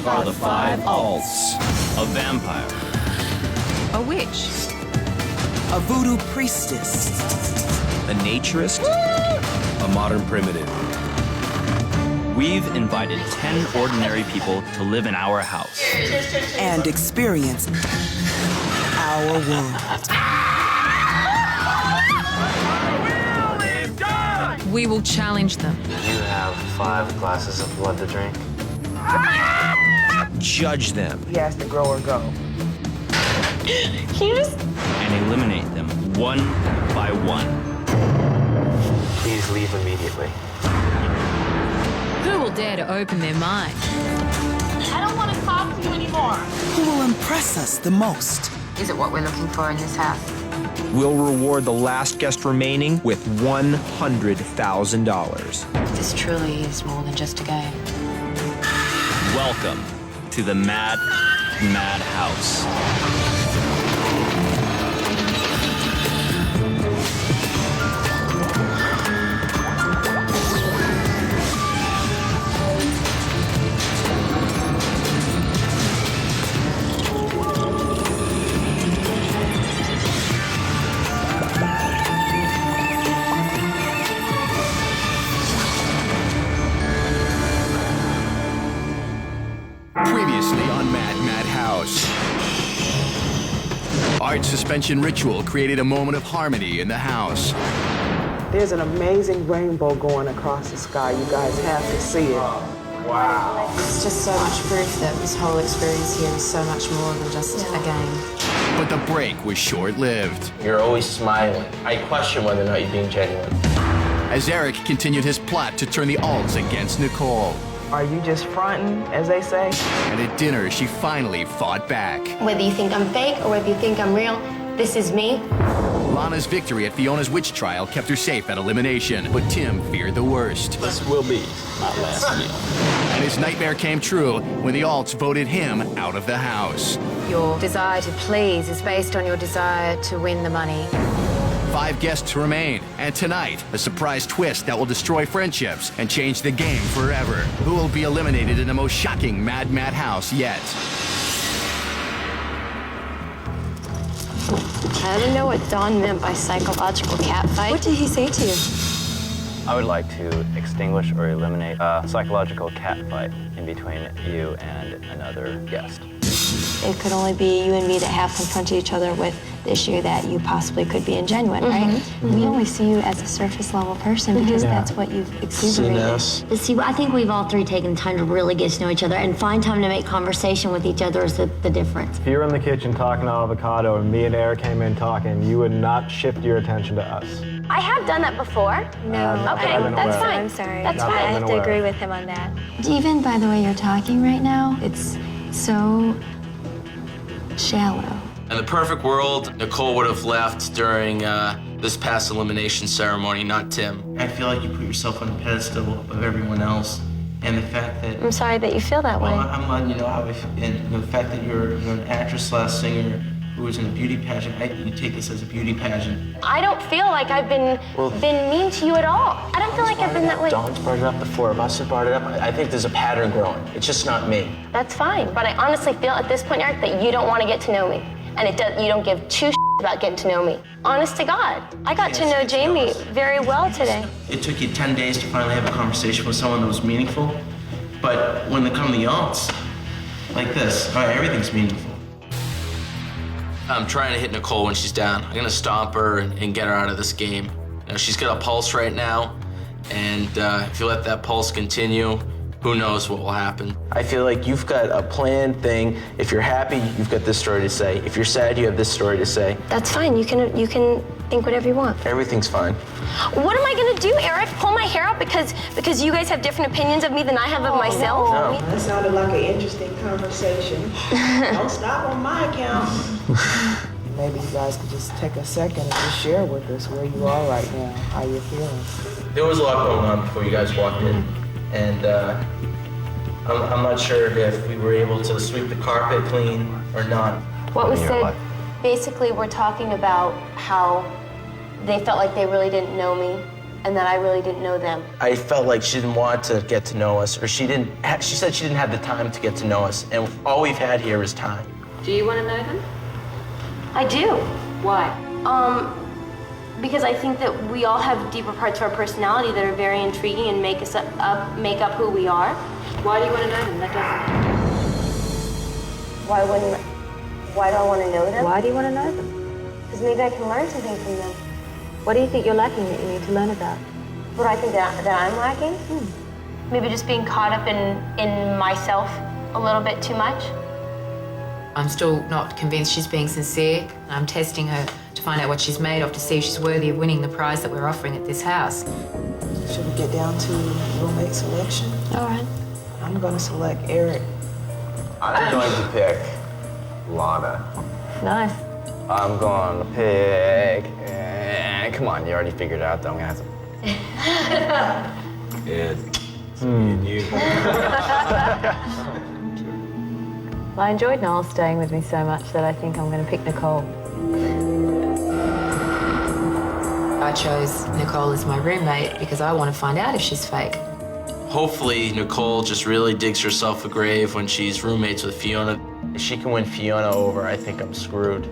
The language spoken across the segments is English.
are the 5 alts. A vampire. A witch. A voodoo priestess. A naturist. A modern primitive. We've invited 10 ordinary people to live in our house. And experience our world. We will challenge them. You have 5 glasses of blood to drink. Judge them. He has to grow or go. Can you just... And eliminate them one by one. Please leave immediately. Who will dare to open their mind? I don't want to talk to you anymore. Who will impress us the most? Is it what we're looking for in this house? We'll reward the last guest remaining with $100,000. This truly is more than just a game. Welcome to the Madhouse. Previously on Madhouse. Art suspension ritual created a moment of harmony in the house. There's an amazing rainbow going across the sky. You guys have to see it. It's just so much proof that this whole experience here is so much more than just a game. But the break was short-lived. You're always smiling. I question whether or not you're being genuine. As Eric continued his plot to turn the alts against Nichole. Are you just fronting, as they say? And at dinner, she finally fought back. Whether you think I'm fake or whether you think I'm real, this is me. Lana's victory at Fiona's witch trial kept her safe at Elimination, but Tim feared the worst. This will be my last meal. And his nightmare came true when the alts voted him out of the house. Your desire to please is based on your desire to win the money. 5 guests remain, and tonight, a surprise twist that will destroy friendships and change the game forever. Who will be eliminated in the most shocking Madhouse yet? I don't know what Don meant by psychological catfight. What did he say to you? I would like to extinguish or eliminate a psychological catfight in between you and another guest. It could only be you and me that have confronted each other with the issue that you possibly could be ingenuine, right? We only see you as a surface level person because that's what you've exuberated. See, I think we've all 3 taken time to really get to know each other and find time to make conversation with each other is the difference. If you were in the kitchen talking to Avocado and me and Eric came in talking, you would not shift your attention to us. I have done that before. No. Okay, that's fine. I'm sorry. That's fine. I have to agree with him on that. Even by the way you're talking right now, it's so shallow. In the perfect world, Nichole would have left during this past elimination ceremony, not Tim. I feel like you put yourself on a pedestal above everyone else, and the fact that... I'm sorry that you feel that way. I'm letting you know how and the fact that you're an actress/singer who was in a beauty pageant, you take this as a beauty pageant. I don't feel like I've been mean to you at all. I don't feel like I've been that way. Dawn's brought it up, the 4 of us have brought it up. I think there's a pattern growing. It's just not me. That's fine, but I honestly feel at this point, Eric, that you don't want to get to know me. And you don't give 2 about getting to know me. Honest to God. I got to know Jamie very well today. It took you 10 days to finally have a conversation with someone that was meaningful. But when they come to the alts, like this, everything's meaningful. I'm trying to hit Nichole when she's down. I'm gonna stomp her and get her out of this game. You know, she's got a pulse right now, and if you let that pulse continue, who knows what will happen. I feel like you've got a planned thing. If you're happy, you've got this story to say. If you're sad, you have this story to say. That's fine. You can think whatever you want. Everything's fine. What am I gonna do, Eric? Pull my hair out because you guys have different opinions of me than I have of myself? No. That sounded like an interesting conversation. Don't stop on my account. Maybe you guys could just take a second and just share with us where you are right now, how you're feeling. There was a lot going on before you guys walked in, and I'm not sure if we were able to sweep the carpet clean or not. What was said, basically we're talking about how they felt like they really didn't know me and that I really didn't know them. I felt like she didn't want to get to know us, or she said she didn't have the time to get to know us, and all we've had here is time. Do you want to know them? I do. Why? Because I think that we all have deeper parts of our personality that are very intriguing and make up who we are. Why do you want to know them? That doesn't. Why do I want to know them? Why do you want to know them? Because maybe I can learn something from them. What do you think you're lacking that you need to learn about? What do I think that I'm lacking? Maybe just being caught up in myself a little bit too much. I'm still not convinced she's being sincere. I'm testing her to find out what she's made of, to see if she's worthy of winning the prize that we're offering at this house. Should we get down to roommate selection? All right. I'm gonna select Eric. I'm going to pick Lana. Nice. I'm going to pick... come on, you already figured it out that I'm going to have to... It's me and you. Well, I enjoyed Noel staying with me so much that I think I'm going to pick Nichole. I chose Nichole as my roommate because I want to find out if she's fake. Hopefully, Nichole just really digs herself a grave when she's roommates with Fiona. If she can win Fiona over, I think I'm screwed.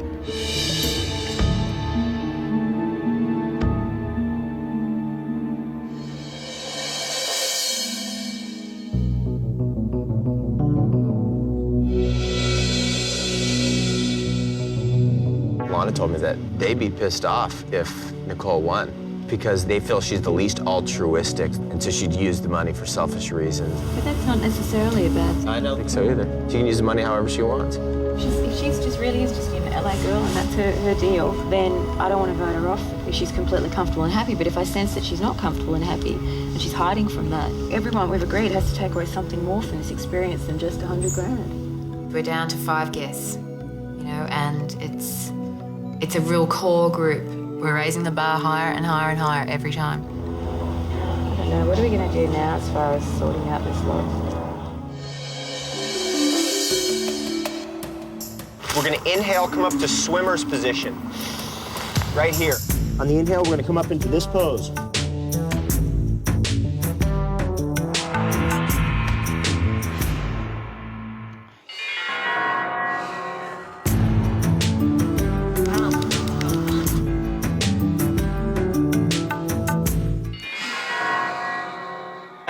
Lana told me that they'd be pissed off if Nichole won because they feel she's the least altruistic, and so she'd use the money for selfish reasons. But that's not necessarily a bad thing. I don't think so either. She can use the money however she wants. If she's just really is just an LA girl and that's her deal, then I don't want to vote her off if she's completely comfortable and happy. But if I sense that she's not comfortable and happy and she's hiding from that, everyone we've agreed has to take away something more from this experience than just $100 grand. We're down to 5 guests, and it's a real core group. We're raising the bar higher and higher and higher every time. I don't know, what are we going to do now as far as sorting out this lot? We're gonna inhale, come up to swimmer's position. Right here. On the inhale, we're gonna come up into this pose.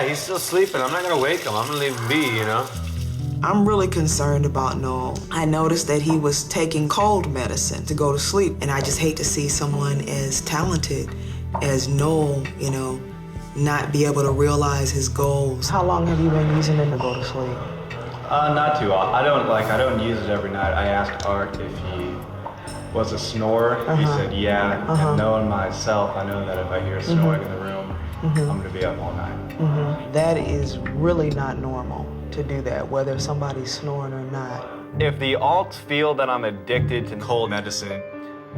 He's still sleeping. I'm not gonna wake him. I'm gonna leave him be, I'm really concerned about Noel. I noticed that he was taking cold medicine to go to sleep, and I just hate to see someone as talented as Noel, not be able to realize his goals. How long have you been using it to go to sleep? Not too often. I don't use it every night. I asked Art if he was a snorer. He said yeah. And knowing myself, I know that if I hear snoring in the room, I'm gonna be up all night. That is really not normal to do that, whether somebody's snoring or not. If the alts feel that I'm addicted to cold medicine,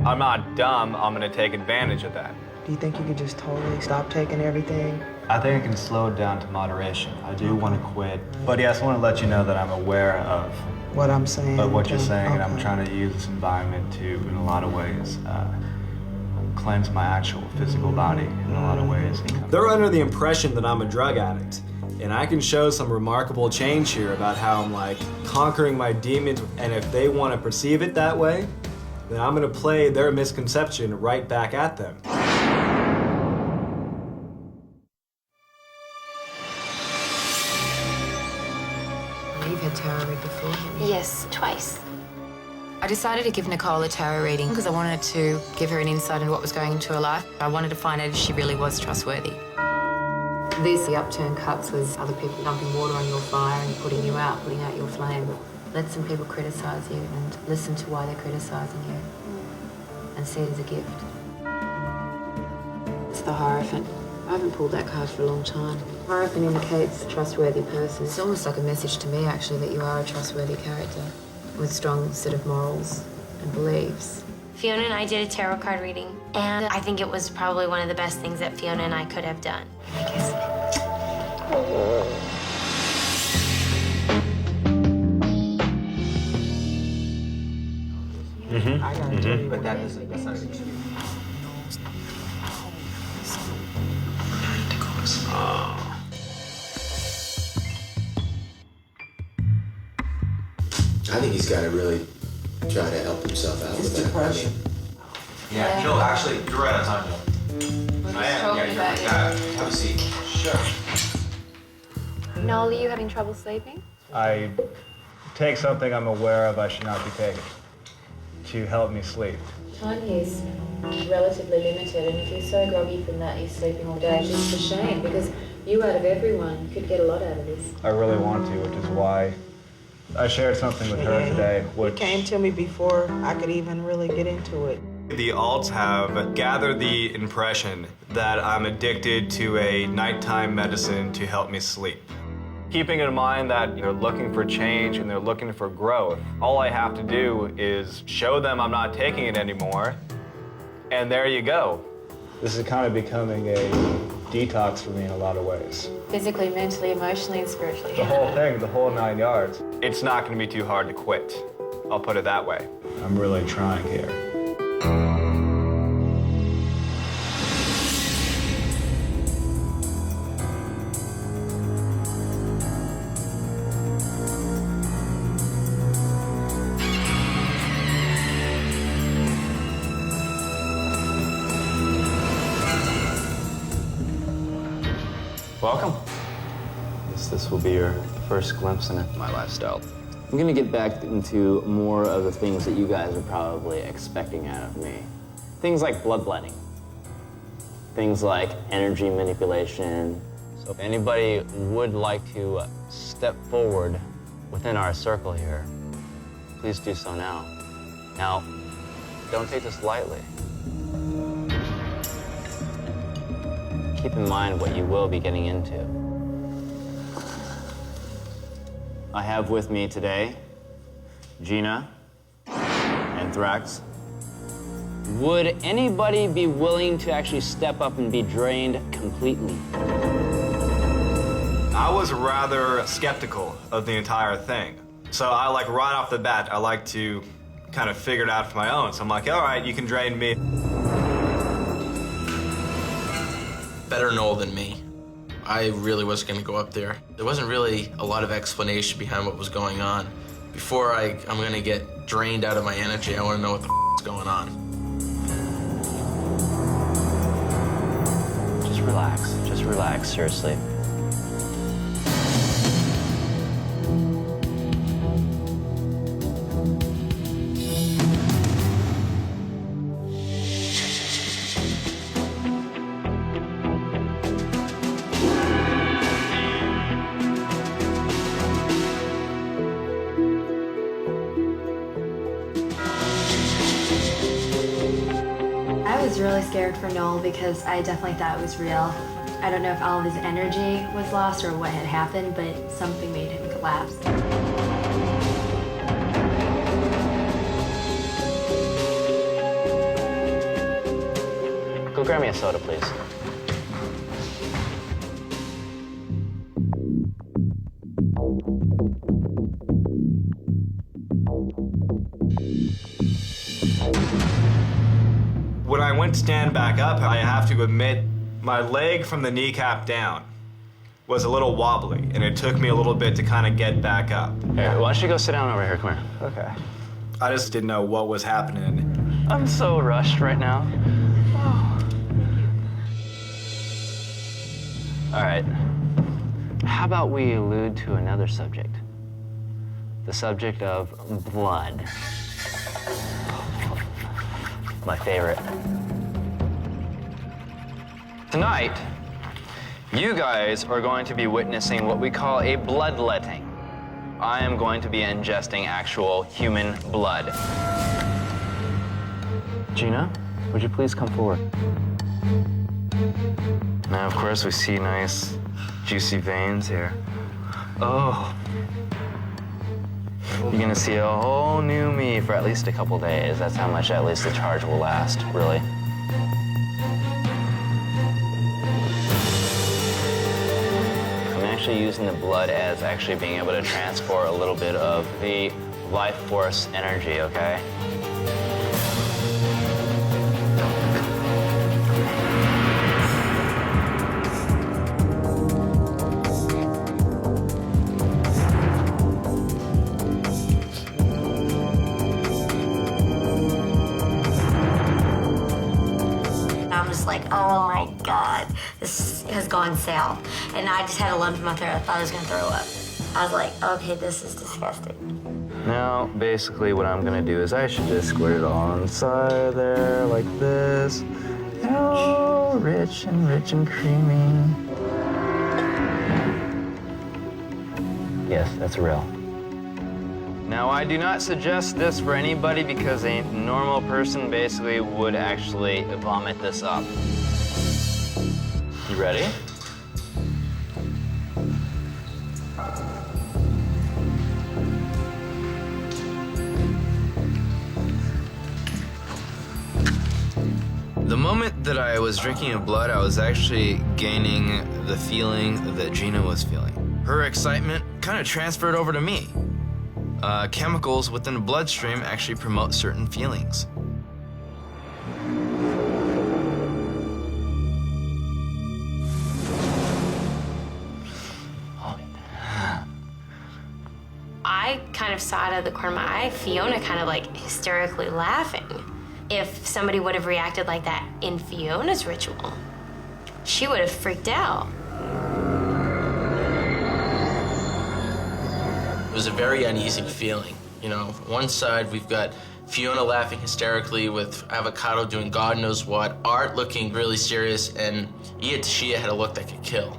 I'm not dumb, I'm gonna take advantage of that. Do you think you could just totally stop taking everything? I think I can slow it down to moderation. I do want to quit. But yes, I want to let you know that I'm aware of what I'm saying. Of what you're saying, and I'm trying to use this environment to, in a lot of ways, cleanse my actual physical body in a lot of ways. They're under the impression that I'm a drug addict. And I can show some remarkable change here about how I'm conquering my demons, and if they want to perceive it that way, then I'm gonna play their misconception right back at them. You've had tarot read before? Yes, twice. I decided to give Nichole a tarot reading because I wanted to give her an insight into what was going into her life. I wanted to find out if she really was trustworthy. The upturned cups was other people dumping water on your fire and putting you out, putting out your flame. Let some people criticize you and listen to why they're criticizing you and see it as a gift. It's the Hierophant. I haven't pulled that card for a long time. Hierophant indicates a trustworthy person. It's almost like a message to me, actually, that you are a trustworthy character with a strong set of morals and beliefs. Fiona and I did a tarot card reading, and I think it was probably one of the best things that Fiona and I could have done. But that's not an excuse. I think he's got to really try to help himself out with that. Depression. Yeah, Joe, actually, you're right on time, Joe. I am. Yeah, you're right. Have a seat. Sure. Noel, are you having trouble sleeping? I take something I'm aware of I should not be taking to help me sleep. Time is relatively limited, and if you're so groggy from that, you're sleeping all day. It's just a shame, because you out of everyone could get a lot out of this. I really want to, which is why I shared something with her today. It came to me before I could even really get into it. The alts have gathered the impression that I'm addicted to a nighttime medicine to help me sleep. Keeping in mind that they're looking for change and they're looking for growth, all I have to do is show them I'm not taking it anymore, and there you go. This is kind of becoming a detox for me in a lot of ways. Physically, mentally, emotionally, and spiritually. The whole thing, the whole 9 yards. It's not going to be too hard to quit. I'll put it that way. I'm really trying here. Welcome. This will be your first glimpse into my lifestyle. I'm gonna get back into more of the things that you guys are probably expecting out of me. Things like bloodletting. Things like energy manipulation. So if anybody would like to step forward within our circle here, please do so now. Now, don't take this lightly. Keep in mind what you will be getting into. I have with me today Gina and Thrax. Would anybody be willing to actually step up and be drained completely? I was rather skeptical of the entire thing. So I right off the bat, I like to kind of figure it out for my own. So I'm like, all right, you can drain me. Better Noel than me. I really was gonna go up there. There wasn't really a lot of explanation behind what was going on. Before I'm gonna get drained out of my energy, I wanna know what the is going on. Just relax, seriously. I was really scared for Noel because I definitely thought it was real. I don't know if all of his energy was lost or what had happened, but something made him collapse. Go grab me a soda, please. When I went to stand back up, I have to admit, my leg from the kneecap down was a little wobbly, and it took me a little bit to kind of get back up. Here, why don't you go sit down over here? Come here. Okay. I just didn't know what was happening. I'm so rushed right now. All right. How about we allude to another subject? The subject of blood. My favorite. Tonight, you guys are going to be witnessing what we call a bloodletting. I am going to be ingesting actual human blood. Gina, would you please come forward? Now, of course, we see nice, juicy veins here. Oh. You're gonna see a whole new me for at least a couple days. That's how much at least the charge will last, really. I'm actually using the blood as actually being able to transport a little bit of the life force energy, okay? just like, oh my God, this has gone south. And I just had a lump in my throat. I thought I was gonna throw up. I was like, okay, this is disgusting. Now, basically what I'm gonna do is I should just squirt it all inside there like this. Oh, rich and creamy. Yes, that's real. Now, I do not suggest this for anybody because a normal person basically would actually vomit this up. You ready? The moment that I was drinking her blood, I was actually gaining the feeling that Gina was feeling. Her excitement kind of transferred over to me. Chemicals within the bloodstream actually promote certain feelings. I kind of saw out of the corner of my eye Fiona kind of like hysterically laughing. If somebody would have reacted like that in Fiona's ritual, she would have freaked out. It was a very uneasy feeling. You know, one side we've got Fiona laughing hysterically with Avocado doing God knows what, Art looking really serious, and Ia Tashia had a look that could kill.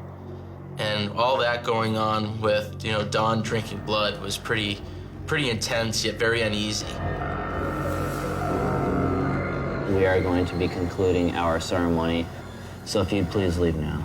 And all that going on with, you know, Dawn drinking blood was pretty intense, yet very uneasy. We are going to be concluding our ceremony, so if you'd please leave now.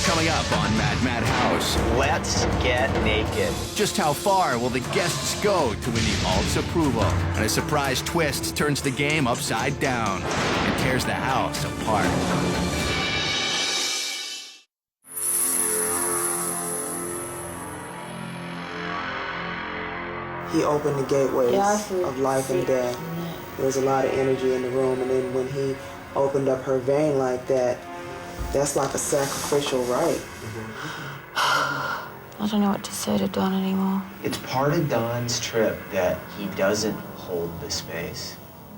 Coming up on Madhouse. Let's get naked. Just how far will the guests go to win the alt's approval? And a surprise twist turns the game upside down and tears the house apart. He opened the gateways of life and death. There was a lot of energy in the room, and then when he opened up her vein like that, that's like a sacrificial rite. I don't know what to say to Don anymore. It's part of Don's trip that he doesn't hold the space.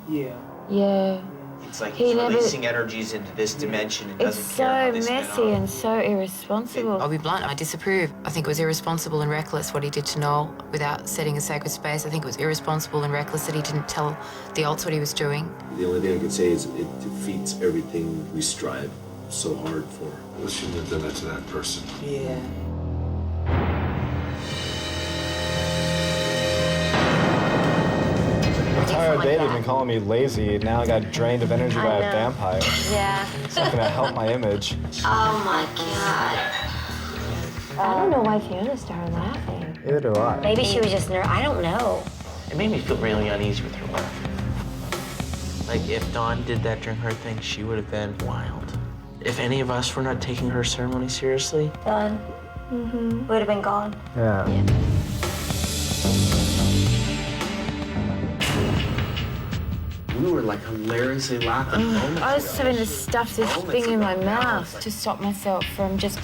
Yeah. Yeah. It's like He he's never- releasing energies into this dimension and It's doesn't care how so they spin messy off. and so irresponsible. I'll be blunt, I disapprove. I think it was irresponsible and reckless what he did to Noel without setting a sacred space. I think it was irresponsible and reckless that he didn't tell the alts what he was doing. The only thing I can say is it defeats everything we strive so hard for. I shouldn't have done that to that person. Yeah. I'm tired of David been calling me lazy. Now I got drained of energy by a vampire. Yeah. It's not gonna help my image. Oh my God. I don't know why Fiona started laughing. Neither do I. Maybe she was just I don't know. It made me feel really uneasy with her laugh. Like, if Dawn did that during her thing, she would have been wild. If any of us were not taking her ceremony seriously, Done. Would have been gone. Yeah. We were like hilariously laughing moments I was ago. having to stuff this thing in my mouth to stop myself from just...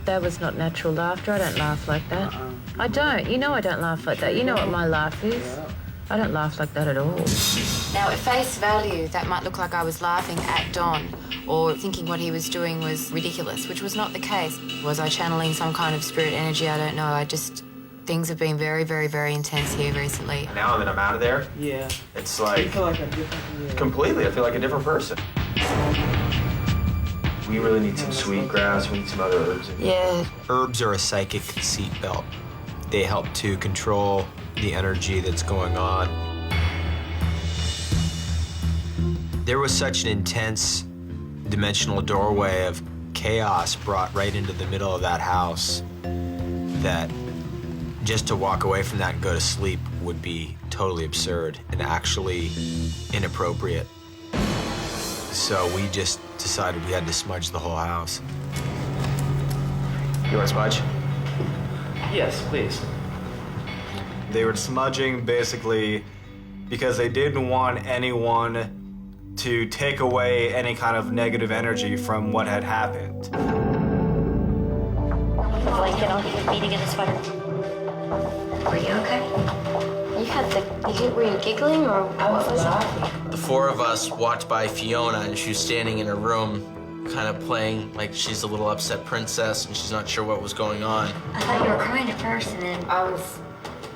That was not natural laughter. I don't laugh like that. I don't. You know I don't laugh like that. You know what my laugh is. I don't laugh like that at all. Now, at face value, that might look like I was laughing at Don or thinking what he was doing was ridiculous, which was not the case. Was I channeling some kind of spirit energy? I don't know. Things have been very, very, very intense here recently. Now that I'm out of there, it's like, I feel like a different. completely, I feel like a different person. We really need some sweet grass, we need some other herbs. Yeah. Herbs are a psychic seat belt. They help to control the energy that's going on. There was such an intense dimensional doorway of chaos brought right into the middle of that house that just to walk away from that and go to sleep would be totally absurd and actually inappropriate. So we just decided we had to smudge the whole house. You want to smudge? Yes, please. They were smudging basically because they didn't want anyone to take away any kind of negative energy from what had happened. Blanket, I'll get your feet in the sweater. Are you okay? Were you giggling or what was it? The four of us walked by Fiona, and she was standing in her room, kind of playing like she's a little upset princess, and she's not sure what was going on. I thought you were crying at first, and then I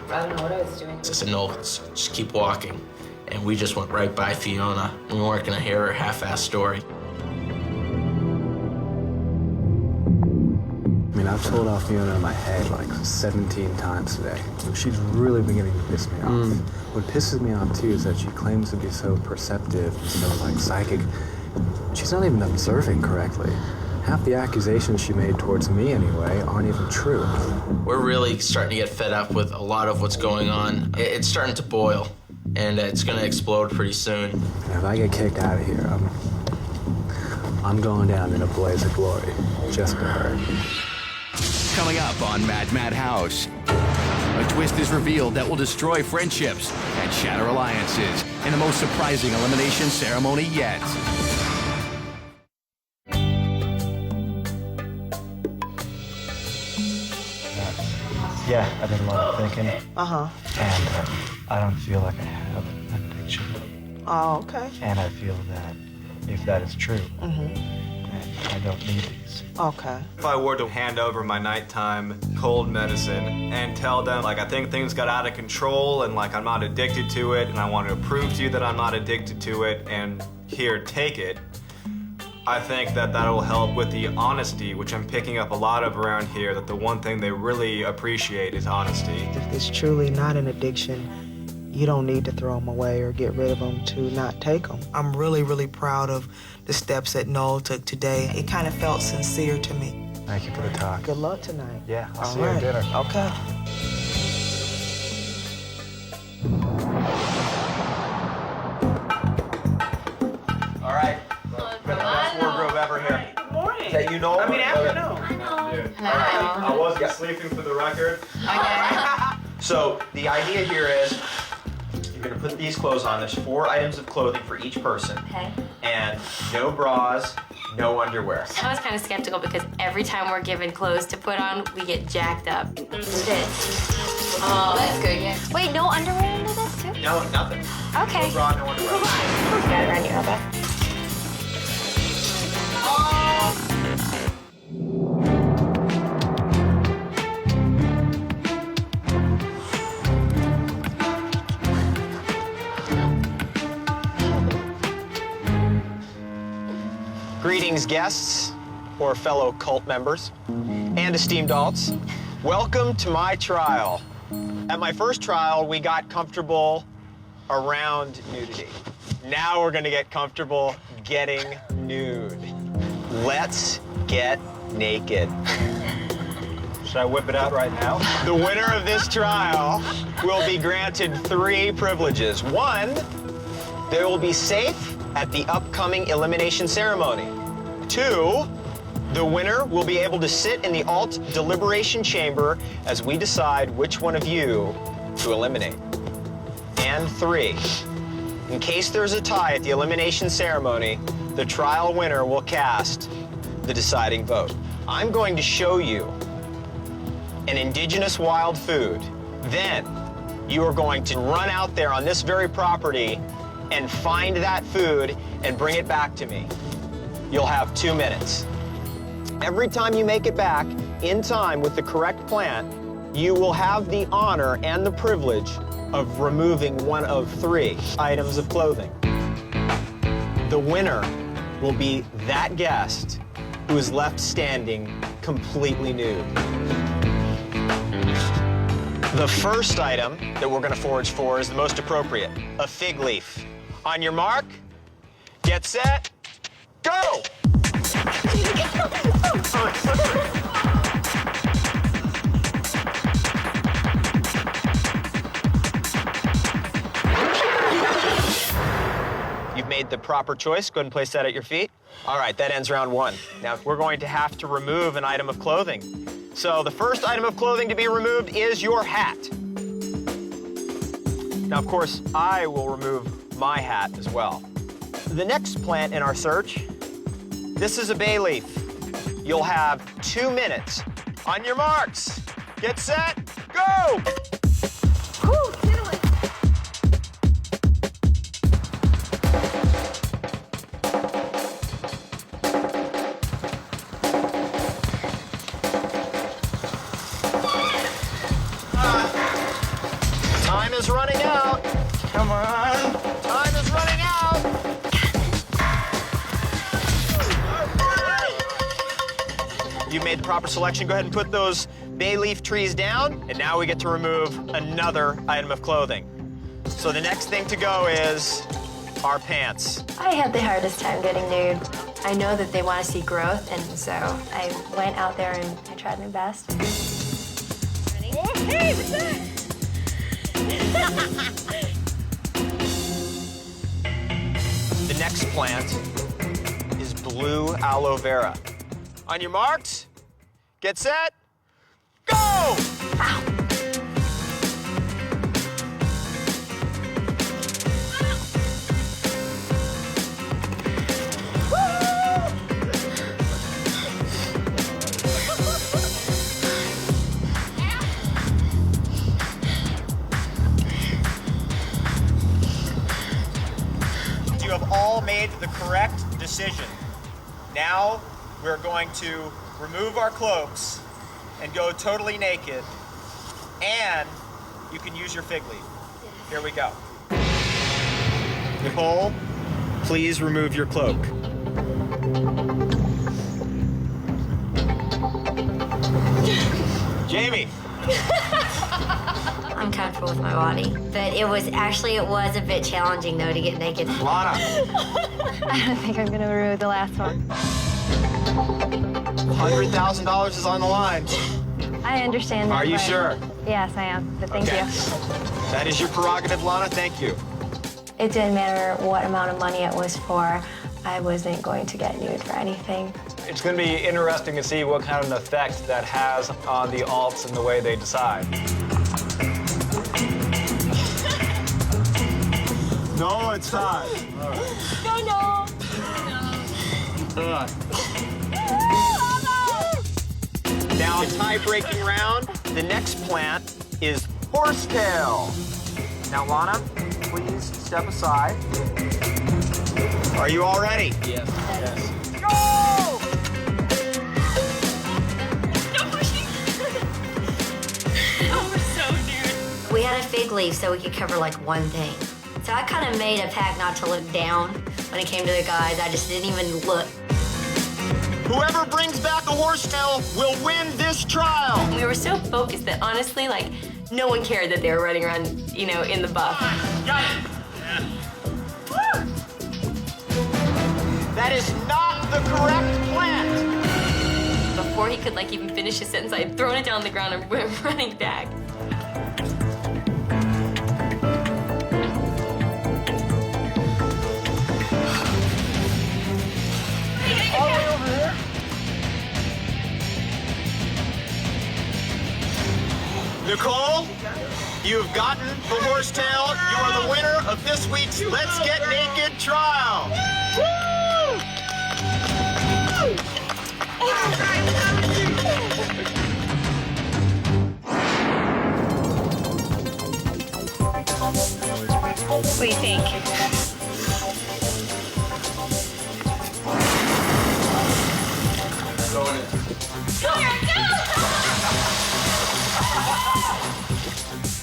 don't know what I was doing. I said, no, just keep walking. And we just went right by Fiona. We weren't gonna hear her half-assed story. I mean, I've told off Fiona in my head like 17 times today. She's really beginning to piss me off. What pisses me off too is that she claims to be so perceptive and so like psychic. She's not even observing correctly. Half the accusations she made towards me anyway aren't even true. We're really starting to get fed up with a lot of what's going on. It's starting to boil, and it's gonna explode pretty soon. If I get kicked out of here, I'm going down in a blaze of glory, just for her. Coming up on Madhouse, a twist is revealed that will destroy friendships and shatter alliances in the most surprising elimination ceremony yet. Yeah, I did a lot of thinking. Uh-huh. And I don't feel like I have an addiction. Oh, okay. And I feel that if that is true, I don't need these. Okay. If I were to hand over my nighttime cold medicine and tell them, like, I think things got out of control and, like, I'm not addicted to it and I want to prove to you that I'm not addicted to it and here, take it, I think that that'll help with the honesty, which I'm picking up a lot of around here, that the one thing they really appreciate is honesty. If it's truly not an addiction, you don't need to throw them away or get rid of them to not take them. I'm really, really proud of the steps that Noel took today. It kind of felt sincere to me. Thank you for the talk. Good luck tonight. Yeah, I'll All see you at dinner. Okay. All right. Best wardrobe ever here. Good morning. Is that you, Noel? I mean, afternoon. I wasn't sleeping for the record. So the idea here is you're gonna put these clothes on. There's 4 items of clothing for each person. Okay. And no bras, no underwear. I was kind of skeptical because every time we're given clothes to put on, we get jacked up. Oh, that's good, yeah. Wait, no underwear under this too? No, nothing. Okay. No bra, no underwear. Got it around your elbow. Greetings, guests, or fellow cult members, and esteemed adults. Welcome to my trial. At my first trial, we got comfortable around nudity. Now we're gonna get comfortable getting nude. Let's get naked. Should I whip it out right now? The winner of this trial will be granted 3 privileges. 1, they will be safe at the upcoming elimination ceremony. 2, the winner will be able to sit in the alt deliberation chamber as we decide which one of you to eliminate. And 3, in case there's a tie at the elimination ceremony, the trial winner will cast the deciding vote. I'm going to show you an indigenous wild food. Then you are going to run out there on this very property and find that food and bring it back to me. You'll have 2 minutes. Every time you make it back in time with the correct plant, you will have the honor and the privilege of removing one of 3 items of clothing. The winner will be that guest who is left standing completely nude. The first item that we're gonna forage for is the most appropriate, a fig leaf. On your mark, get set, go! You've made the proper choice. Go ahead and place that at your feet. All right, that ends round 1. Now, we're going to have to remove an item of clothing. So the first item of clothing to be removed is your hat. Now, of course, I will remove my hat as well. the next plant in our search. This is a bay leaf. You'll have 2 minutes. On your marks, get set, go! Whew, kill it. Time is running out. Come on. Time is running out. You made the proper selection. Go ahead and put those bay leaf trees down. And now we get to remove another item of clothing. So the next thing to go is our pants. I had the hardest time getting nude. I know that they want to see growth, and so I went out there and I tried my best. The next plant is blue aloe vera. On your marks, get set, go! Ow. You have all made the correct decision. Now we're going to remove our cloaks and go totally naked, and you can use your fig leaf. Here we go. Nichole, please remove your cloak. Jamie. I'm comfortable with my body, but it was a bit challenging though to get naked. Lana. I don't think I'm gonna remove the last one. $100,000 is on the line. I understand that. Are you but- sure? Yes, I am, but thank you. That is your prerogative, Lana. Thank you. It didn't matter what amount of money it was for. I wasn't going to get nude for anything. It's going to be interesting to see what kind of an effect that has on the alts and the way they decide. No, it's time. No. Now, a tie-breaking round. The next plant is horsetail. Now, Lana, please step aside. Are you all ready? Yes. Go! Oh, we're so nude. We had a fig leaf so we could cover like one thing. So I kind of made a pact not to look down when it came to the guys. I just didn't even look. Whoever brings back a horsetail will win this trial. We were so focused that honestly, like, no one cared that they were running around, you know, in the buff. Got it. That is not the correct plant. Before he could, like, even finish his sentence, I had thrown it down on the ground and went running back. All the way over here. Nichole, you have gotten the horsetail. You are the winner of this week's Let's Get Naked trial. What do you think?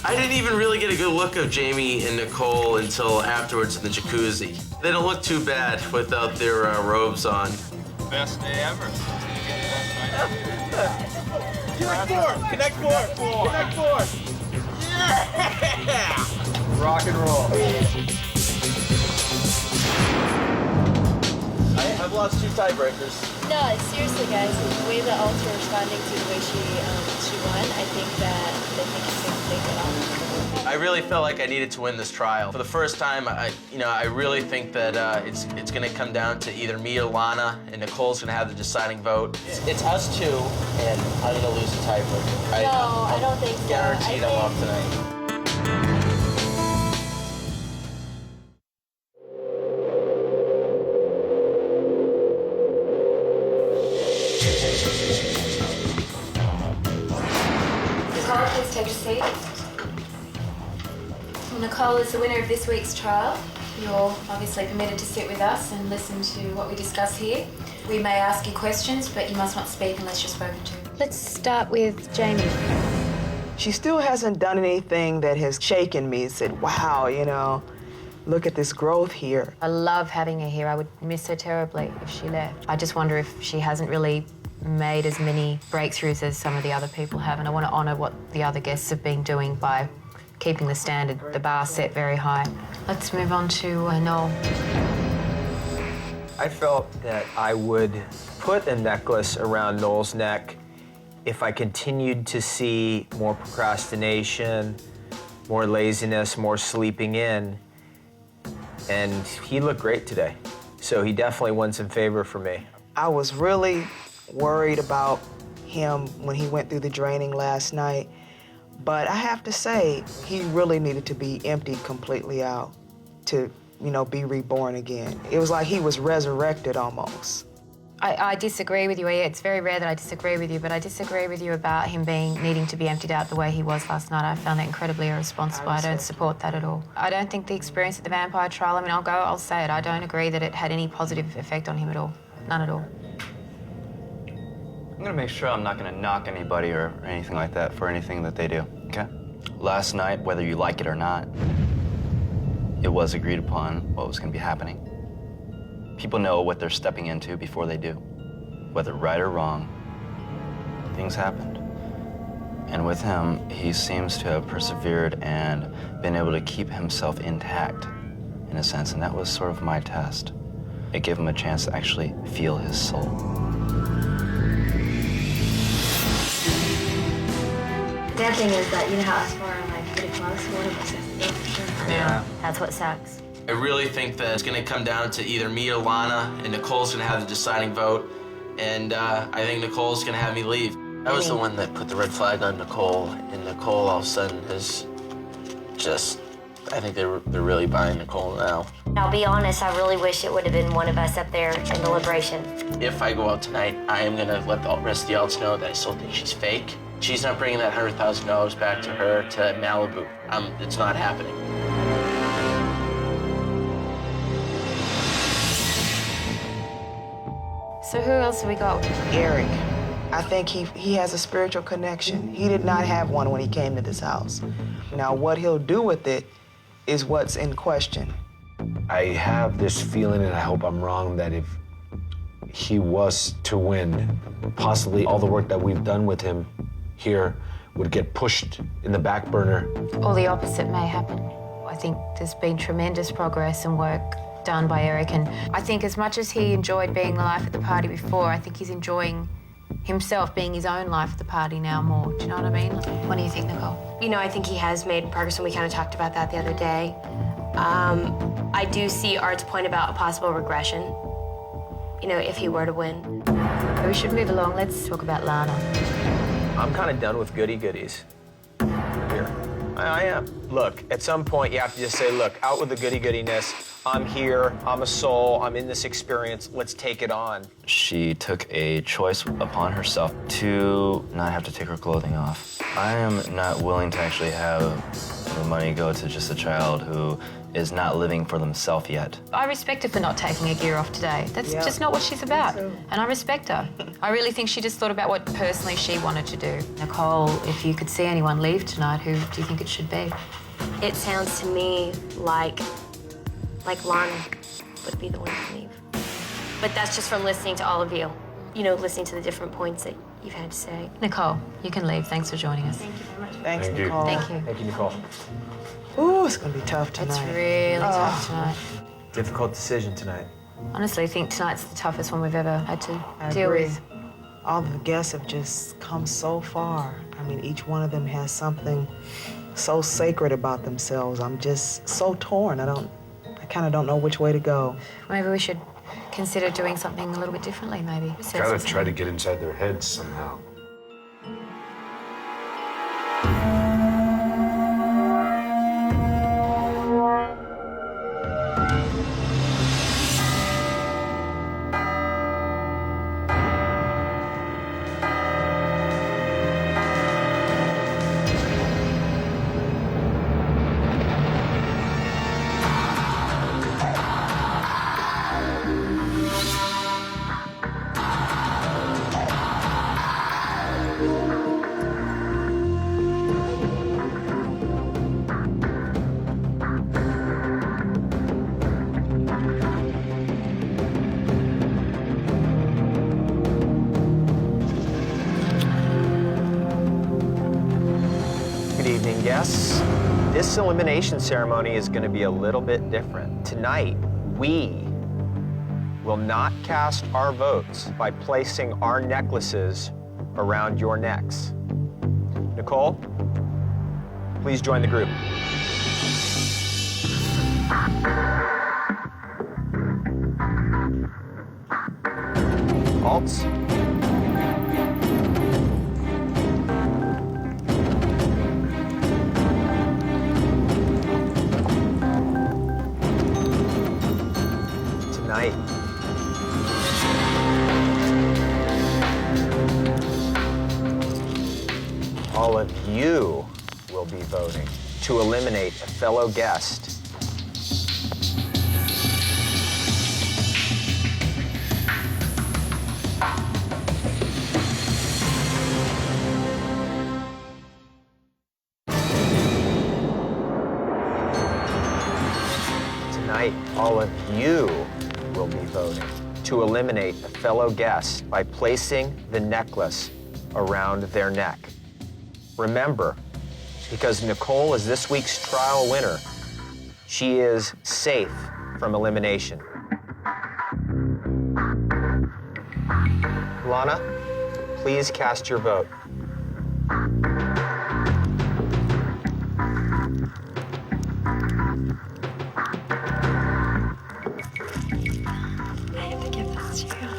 I didn't even really get a good look of Jamie and Nichole until afterwards in the jacuzzi. They don't look too bad without their robes on. Best day ever. Connect four. Connect four. Connect four. Yeah! Rock and roll. I've lost 2 tiebreakers. No, seriously, guys, the way the alts were responding to the way she won, I think that they think it's going to take it off. I really felt like I needed to win this trial. For the first time, I really think that it's going to come down to either me or Lana, and Nichole's going to have the deciding vote. It's us two, and I'm going to lose the tiebreaker. I don't think so. Guaranteed I'm off tonight. seat. Nichole is the winner of this week's trial. You're obviously permitted to sit with us and listen to what we discuss here. We may ask you questions, but you must not speak unless you're spoken to. Let's start with Jamie. She still hasn't done anything that has shaken me and said, wow, you know, look at this growth here. I love having her here. I would miss her terribly if she left. I just wonder if she hasn't really made as many breakthroughs as some of the other people have, and I want to honour what the other guests have been doing by keeping the standard, the bar set very high. Let's move on to Noel. I felt that I would put a necklace around Noel's neck if I continued to see more procrastination, more laziness, more sleeping in. And he looked great today. So he definitely won some favor for me. I was really worried about him when he went through the draining last night. But I have to say, he really needed to be emptied completely out to, you know, be reborn again. It was like he was resurrected almost. I disagree with you. It's very rare that I disagree with you, but I disagree with you about him needing to be emptied out the way he was last night. I found that incredibly irresponsible. I don't support that at all. I don't think the experience at the vampire trial, I mean, I'll say it, I don't agree that it had any positive effect on him at all. None at all. I'm gonna make sure I'm not gonna knock anybody or anything like that for anything that they do, okay? Last night, whether you like it or not, it was agreed upon what was gonna be happening. People know what they're stepping into before they do. Whether right or wrong, things happened. And with him, he seems to have persevered and been able to keep himself intact, in a sense, and that was sort of my test. It gave him a chance to actually feel his soul. The bad thing is that, you know how us four are like pretty close? One of us has to go for sure. Yeah. That's what sucks. I really think that it's going to come down to either me or Lana, and Nichole's going to have the deciding vote, and I think Nichole's going to have me leave. I was the one that put the red flag on Nichole, and Nichole all of a sudden is just, I think they're really buying Nichole now. I'll be honest, I really wish it would have been one of us up there in deliberation. If I go out tonight, I am going to let the rest of the adults know that I still think she's fake. She's not bringing that $100,000 back to her to Malibu. It's not happening. So who else have we got? Eric. I think he has a spiritual connection. He did not have one when he came to this house. Now, what he'll do with it is what's in question. I have this feeling, and I hope I'm wrong, that if he was to win, possibly all the work that we've done with him here would get pushed in the back burner. Or the opposite may happen. I think there's been tremendous progress and work done by Eric, and I think as much as he enjoyed being the life of the party before, I think he's enjoying himself being his own life at the party now more. Do you know what I mean? What do you think, Nichole? You know, I think he has made progress, and we kind of talked about that the other day. I do see Art's point about a possible regression, you know, if he were to win. We should move along. Let's talk about Lana. I'm kind of done with goody-goodies here. I am. Look, at some point you have to just say, look, out with the goody-goodiness. I'm here, I'm a soul, I'm in this experience, let's take it on. She took a choice upon herself to not have to take her clothing off. I am not willing to actually have the money go to just a child who is not living for themselves yet. I respect her for not taking her gear off today. That's just not what she's about. And I respect her. I really think she just thought about what personally she wanted to do. Nichole, if you could see anyone leave tonight, who do you think it should be? It sounds to me like Lana would be the one to leave. But that's just from listening to all of you. You know, listening to the different points that you've had to say. Nichole, you can leave. Thanks for joining us. Thank you very much. Thanks, Thank you. Nichole. Thank you. Thank you, Nichole. Ooh, it's gonna be tough tonight. It's really tough tonight. Difficult decision tonight. Honestly, I think tonight's the toughest one we've ever had to I deal agree. with. All the guests have just come so far. I mean, each one of them has something so sacred about themselves. I'm just so torn. I kind of don't know which way to go. Maybe we should consider doing something a little bit differently, maybe. Gotta try to get inside their heads somehow. This elimination ceremony is going to be a little bit different. Tonight, we will not cast our votes by placing our necklaces around your necks. Nichole, please join the group. Alts. Tonight, all of you will be voting to eliminate a fellow guest. Tonight, all of you will be voting to eliminate a fellow guest by placing the necklace around their neck. Remember, because Nichole is this week's trial winner, she is safe from elimination. Lana, please cast your vote. I have to give this to you.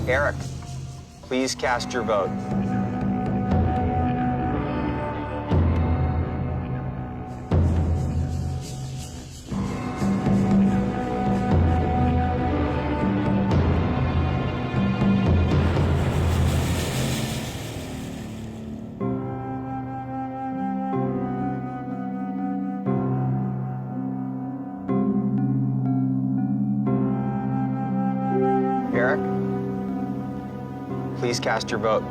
Eric, please cast your vote. Eric, please cast your vote.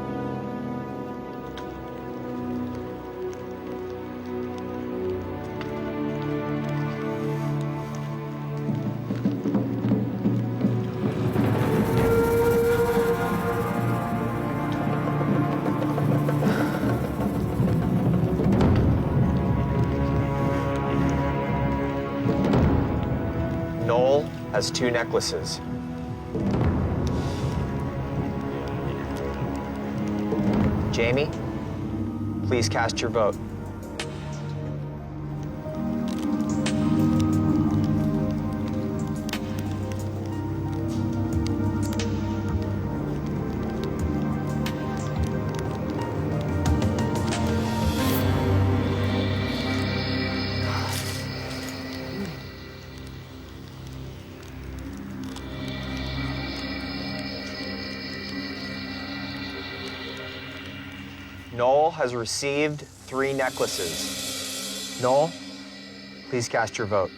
Noel has 2 necklaces. Jamie, please cast your vote. Noel has received 3 necklaces. Noel, please cast your vote.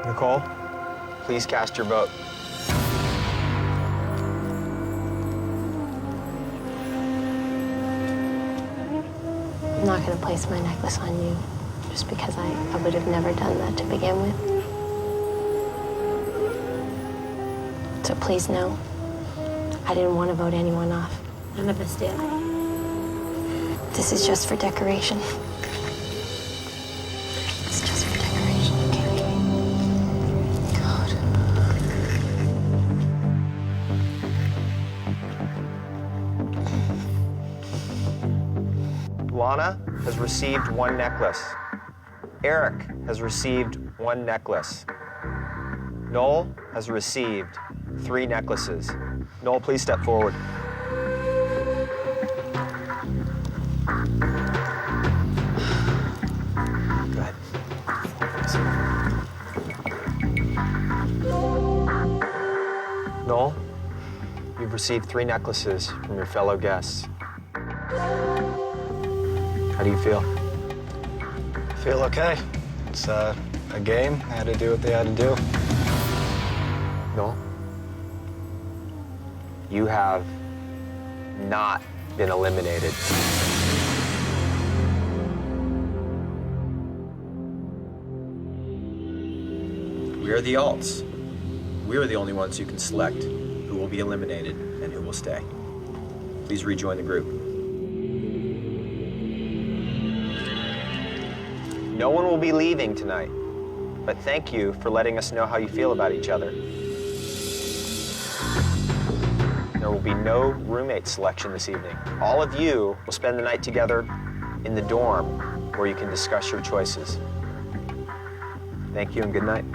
Nichole, please cast your vote. I'm not going to place my necklace on you just because I would have never done that to begin with. So please know, I didn't want to vote anyone off. None of us did. This is just for decoration. It's just for decoration, okay? God. Lana has received 1 necklace. Eric has received 1 necklace. Noel has received 3 necklaces. Noel, please step forward. Go ahead. Noel, you've received 3 necklaces from your fellow guests. How do you feel? Feel okay. It's a game. I had to do what they had to do. Noel, you have not been eliminated. We are the alts. We are the only ones who can select who will be eliminated and who will stay. Please rejoin the group. No one will be leaving tonight, but thank you for letting us know how you feel about each other. There will be no roommate selection this evening. All of you will spend the night together in the dorm where you can discuss your choices. Thank you and good night.